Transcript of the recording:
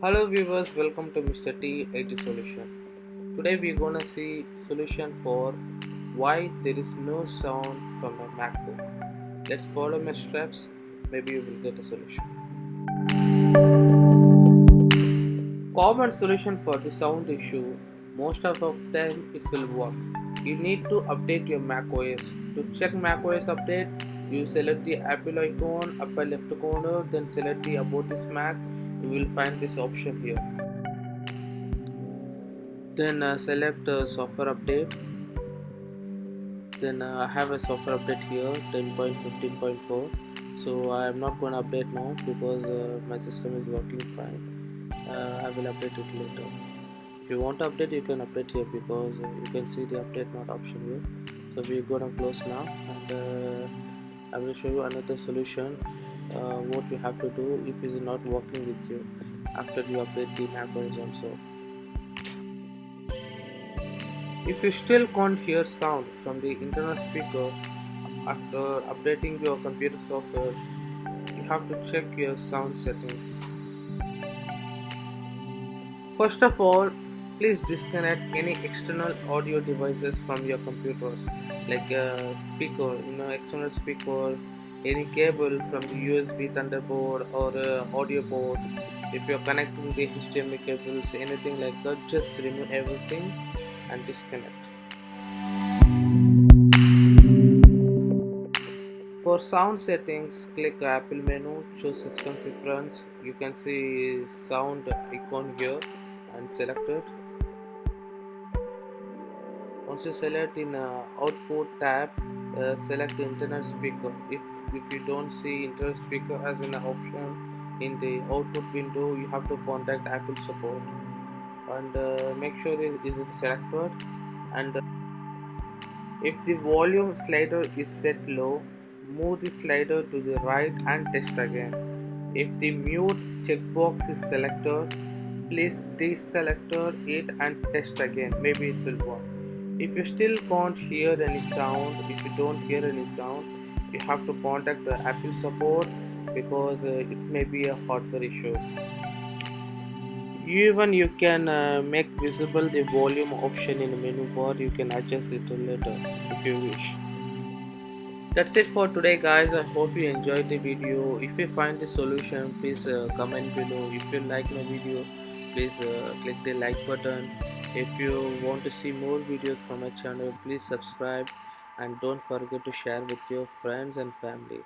Hello viewers, welcome to Mr.T IT Solution. Today we're gonna see solution for why there is no sound from a MacBook. Let's follow my steps, maybe you will get a solution. Common solution for the sound issue, most of the time it will work. You need to update your macOS. To check macOS update, you select the Apple icon, upper left corner, then select the about this Mac. You will find this option here. Then select software update. Then I have a software update here 10.15.4. So I am not going to update now because my system is working fine. I will update it later. If you want to update, you can update here because you can see the update not option here. So we're going to close now, and I will show you another solution. What you have to do if it is not working with you after you update the macOS also. If you still can't hear sound from the internal speaker after updating your computer software, you have to check your sound settings. First of all, please disconnect any external audio devices from your computers, like a speaker, external speaker, any cable from the USB Thunderboard or audio port. If you're connecting the HDMI cables, anything like that, just remove everything and disconnect. For sound settings, click Apple menu, choose system preference. You can see sound icon here and select it. Once you select in output tab, select internal speaker. If you don't see internal speaker as an option in the output window, you have to contact Apple support and make sure it is selected. And if the volume slider is set low, move the slider to the right and test again. If the mute checkbox is selected, please deselect it and test again. Maybe it will work. If you still can't hear any sound, if you don't hear any sound, you have to contact the Apple support because it may be a hardware issue. Even you can make visible the volume option in the menu bar. You can adjust it later if you wish. That's it for today guys. I hope you enjoyed the video. If you find the solution, please comment below. If you like my video, please click the like button. If you want to see more videos from my channel, please subscribe and don't forget to share with your friends and family.